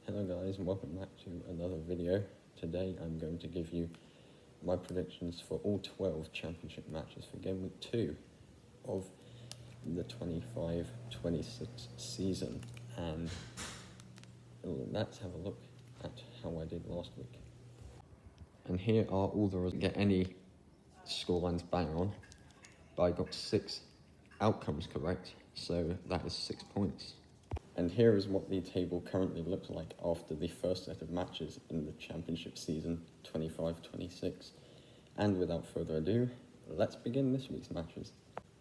Hello guys and welcome back to another video. Today I'm going to give you my predictions for all 12 championship matches for game week 2 of the 25-26 season, and let's have a look at how I did last week. And here are all the results. Get any scorelines bang on, but I got 6 outcomes correct, so that is 6 points. And here is what the table currently looks like after the first set of matches in the championship season 25-26. And without further ado, let's begin this week's matches.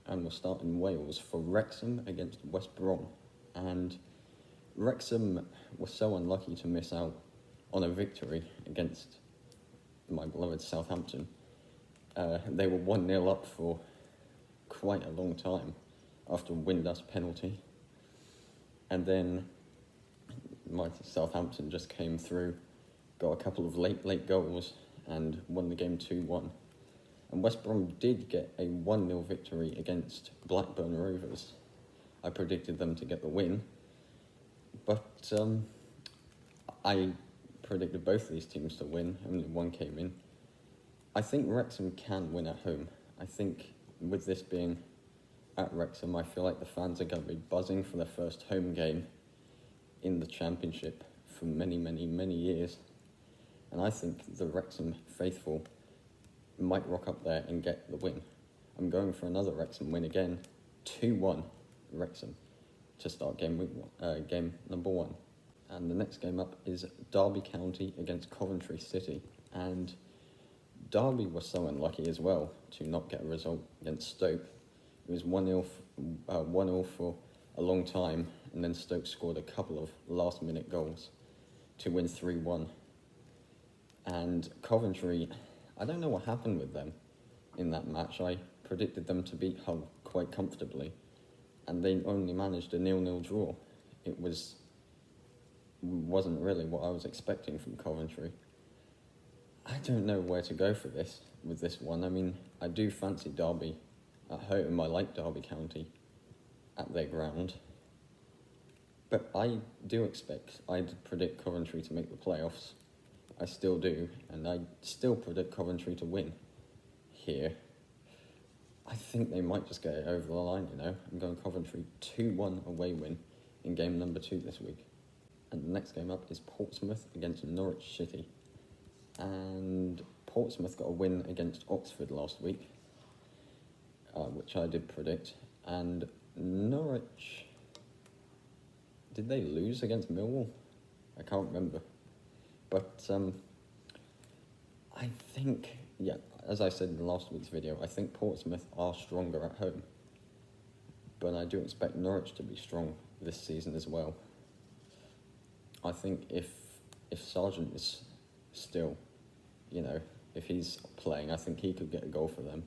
And we'll start in Wales for Wrexham against West Brom. And Wrexham was so unlucky to miss out on a victory against my beloved Southampton. They were 1-0 up for quite a long time after a Windus penalty. And then my Southampton just came through, got a couple of late goals and won the game 2-1. And West Brom did get a 1-0 victory against Blackburn Rovers. I predicted them to get the win, but I predicted both these teams to win, only one came in. I think Wrexham can win at home. I think with this being at Wrexham, I feel like the fans are going to be buzzing for their first home game in the Championship for many years. And I think the Wrexham faithful might rock up there and get the win. I'm going for another Wrexham win again, 2-1 Wrexham, to start game number 1. And the next game up is Derby County against Coventry City. And Derby was so unlucky as well to not get a result against Stoke. It was 1-0 for a long time, and then Stoke scored a couple of last-minute goals to win 3-1. And Coventry, I don't know what happened with them in that match. I predicted them to beat Hull quite comfortably, and they only managed a 0-0 draw. It wasn't really what I was expecting from Coventry. I don't know where to go with this one. I mean, I do fancy Derby at home. I like Derby County at their ground, but I predict Coventry to make the playoffs. I still do, and I still predict Coventry to win here. I think they might just get it over the line, I'm going Coventry 2-1 away win in game number 2 this week. And the next game up is Portsmouth against Norwich City. And Portsmouth got a win against Oxford last week, which I did predict. And Norwich, did they lose against Millwall? I can't remember. But I think, as I said in last week's video, I think Portsmouth are stronger at home. But I do expect Norwich to be strong this season as well. I think if Sargent is still, if he's playing, I think he could get a goal for them.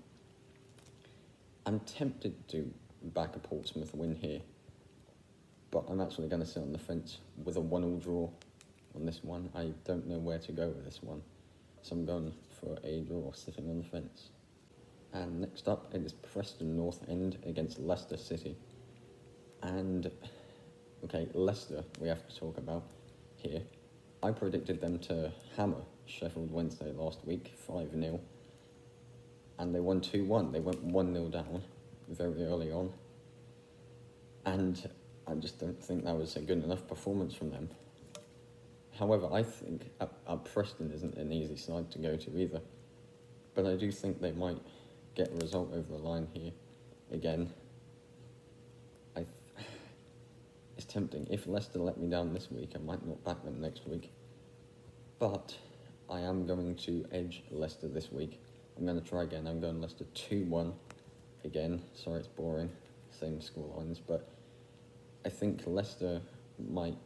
I'm tempted to back a Portsmouth win here, but I'm actually going to sit on the fence with a 1-1 draw on this one. I don't know where to go with this one, so I'm going for a draw, sitting on the fence. And next up, it is Preston North End against Leicester City. And, okay, Leicester we have to talk about here. I predicted them to hammer Sheffield Wednesday last week, 5-0. And they won 2-1. They went 1-0 down very early on. And I just don't think that was a good enough performance from them. However, I think Preston isn't an easy side to go to either. But I do think they might get a result over the line here again. It's tempting. If Leicester let me down this week, I might not back them next week. But I am going to edge Leicester this week. I'm going to try again. I'm going Leicester 2-1 again. Sorry, it's boring. Same score lines, but I think Leicester might,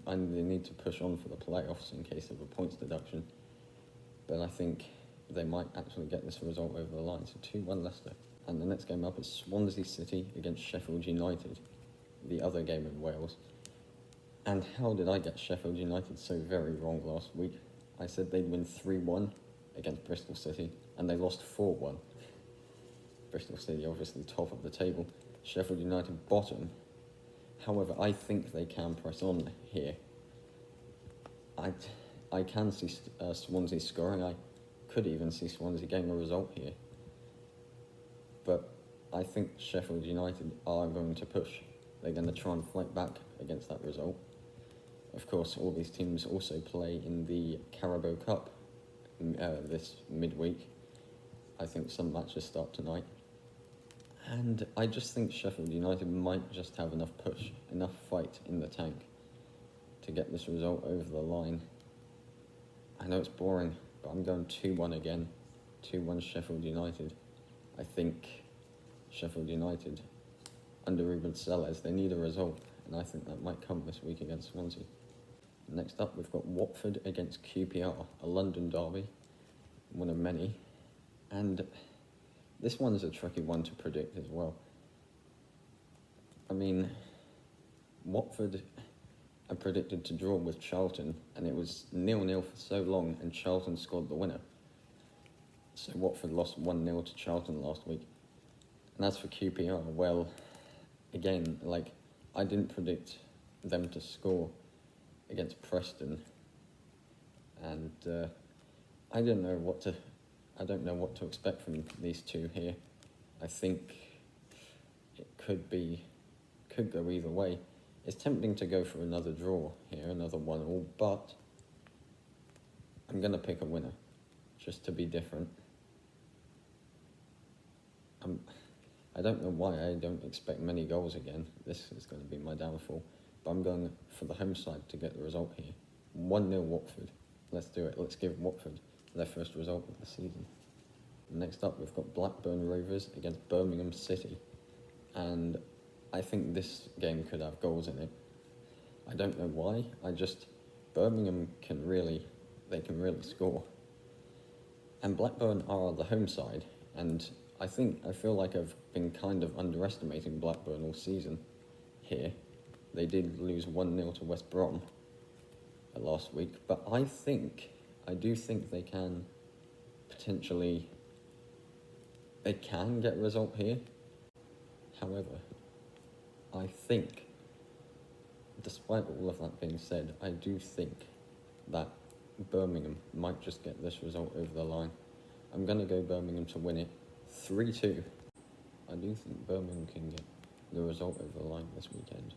and they need to push on for the playoffs in case of a points deduction. But I think they might actually get this result over the line. So 2-1 Leicester. And the next game up is Swansea City against Sheffield United, the other game in Wales. And how did I get Sheffield United so very wrong last week? I said they'd win 3-1 against Bristol City, and they lost 4-1. Bristol City obviously top of the table, Sheffield United bottom. However, I think they can press on here. I can see Swansea scoring. I could even see Swansea getting a result here. But I think Sheffield United are going to push. They're going to try and fight back against that result. Of course, all these teams also play in the Carabao Cup this midweek. I think some matches start tonight. And I just think Sheffield United might just have enough push, enough fight in the tank to get this result over the line. I know it's boring, but I'm going 2-1 again. 2-1 Sheffield United. I think Sheffield United, under Ruben Sellers, they need a result, and I think that might come this week against Swansea. Next up, we've got Watford against QPR, a London derby, one of many. And this one is a tricky one to predict as well. I mean, Watford are predicted to draw with Charlton, and it was 0-0 for so long, and Charlton scored the winner. So Watford lost 1-0 to Charlton last week. And as for QPR, well, again, I didn't predict them to score against Preston, and I don't know what to expect from these two here. I think it could go either way. It's tempting to go for another draw here, another 1-1, but I'm going to pick a winner, just to be different. I don't know why I don't expect many goals again. This is going to be my downfall. But I'm going for the home side to get the result here. 1-0 Watford. Let's do it. Let's give Watford their first result of the season. Next up, we've got Blackburn Rovers against Birmingham City. And I think this game could have goals in it. I don't know why. Birmingham can really score. And Blackburn are the home side, and I feel like I've been kind of underestimating Blackburn all season here. They did lose 1-0 to West Brom last week, but I do think they can potentially, they can get a result here. However, I think, despite all of that being said, I do think that Birmingham might just get this result over the line. I'm going to go Birmingham to win it 3-2. I do think Birmingham can get the result over the line this weekend.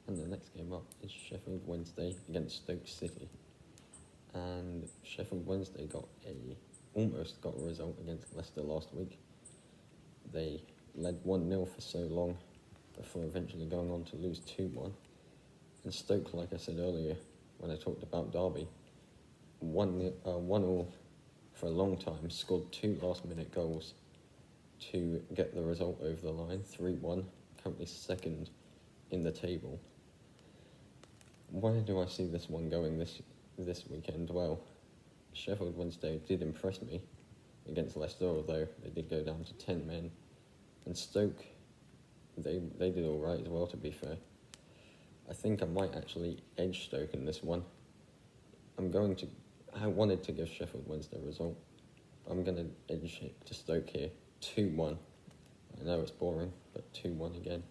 And the next game up is Sheffield Wednesday against Stoke City. And Sheffield Wednesday almost got a result against Leicester last week. They led 1-0 for so long before eventually going on to lose 2-1. And Stoke, like I said earlier when I talked about Derby, 1-0 for a long time, scored 2 last-minute goals to get the result over the line, 3-1, currently second in the table. Where do I see this one going this weekend? Well, Sheffield Wednesday did impress me against Leicester, although they did go down to 10 men. And Stoke, they did all right as well, to be fair. I think I might actually edge Stoke in this one. I wanted to give Sheffield Wednesday a result. I'm going to edge it to Stoke here, 2-1. I know it's boring, but 2-1 again.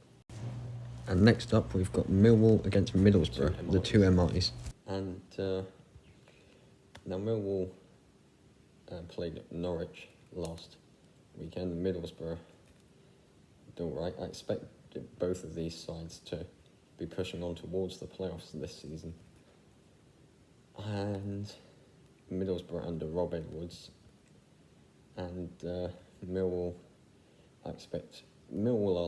And next up, we've got Millwall against Middlesbrough, the two MIs. And now Millwall played Norwich last weekend. Middlesbrough did all right. I expect both of these sides to be pushing on towards the playoffs this season. And Middlesbrough under Rob Edwards. And Millwall are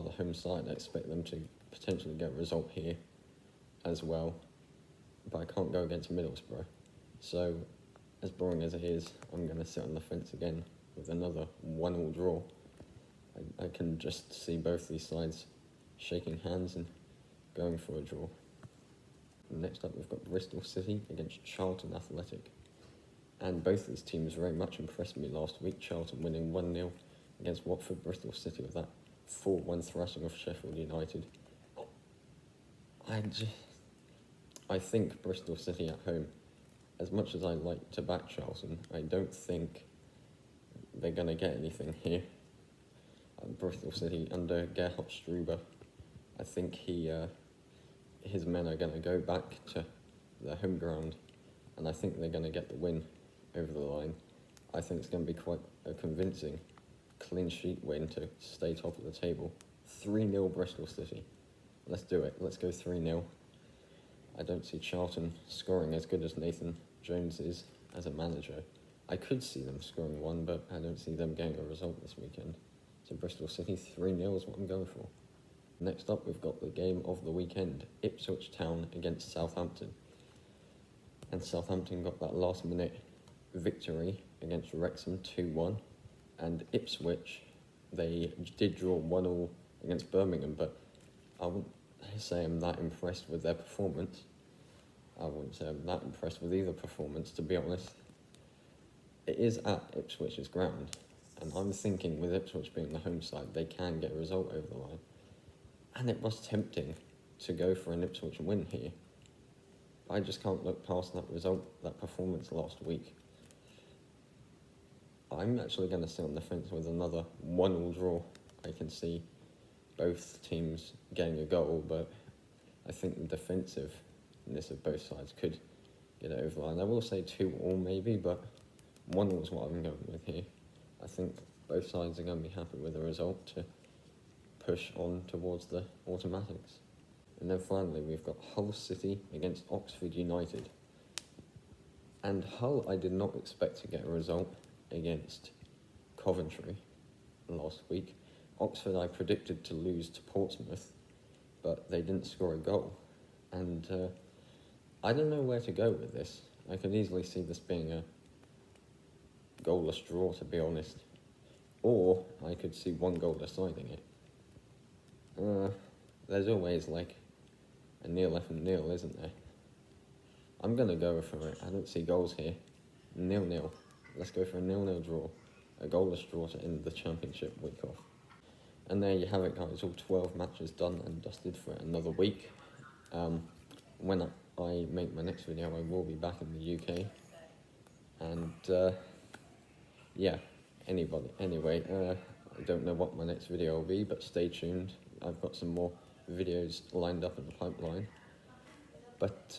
the home side. I expect them to potentially get a result here as well, but I can't go against Middlesbrough. So, as boring as it is, I'm going to sit on the fence again with another 1-1 draw. I can just see both these sides shaking hands and going for a draw. Next up, we've got Bristol City against Charlton Athletic. And both these teams very much impressed me last week. Charlton winning 1-0 against Watford, Bristol City with that 4-1 thrashing of Sheffield United. I think Bristol City at home, as much as I like to back Charlton, I don't think they're going to get anything here. Bristol City under Gerhard Struber, I think his men are going to go back to their home ground and I think they're going to get the win over the line. I think it's going to be quite a convincing clean sheet win to stay top of the table. 3-0 Bristol City. Let's do it. Let's go 3-0. I don't see Charlton scoring as good as Nathan Jones is as a manager. I could see them scoring one, but I don't see them getting a result this weekend. So Bristol City 3-0 is what I'm going for. Next up, we've got the game of the weekend, Ipswich Town against Southampton. And Southampton got that last-minute victory against Wrexham 2-1. And Ipswich, they did draw 1-1 against Birmingham, but I wouldn't say I'm that impressed with their performance. I wouldn't say I'm that impressed with either performance, to be honest. It is at Ipswich's ground, and I'm thinking with Ipswich being the home side, they can get a result over the line. And it was tempting to go for an Ipswich win here. I just can't look past that result, that performance last week. I'm actually going to sit on the fence with another 1-1 draw. I can see both teams getting a goal, but I think the defensiveness of both sides could get it over the line. I will say 2-2 maybe, but 1-1 is what I'm going with here. I think both sides are going to be happy with the result to push on towards the automatics. And then finally, we've got Hull City against Oxford United. And Hull, I did not expect to get a result against Coventry last week. Oxford, I predicted to lose to Portsmouth, but they didn't score a goal. And I don't know where to go with this. I could easily see this being a goalless draw, to be honest. Or I could see one goal deciding it. There's always like a 0-0, isn't there? I'm going to go for it. I don't see goals here. 0-0. Let's go for a 0-0 draw. A goalless draw to end the championship week off. And there you have it, guys. All 12 matches done and dusted for another week. When I make my next video, I will be back in the UK. And yeah, anyway, I don't know what my next video will be, but stay tuned. I've got some more videos lined up in the pipeline. But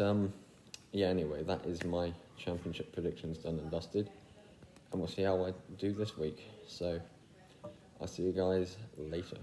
yeah, anyway, that is my championship predictions done and dusted. And we'll see how I do this week. So I'll see you guys later.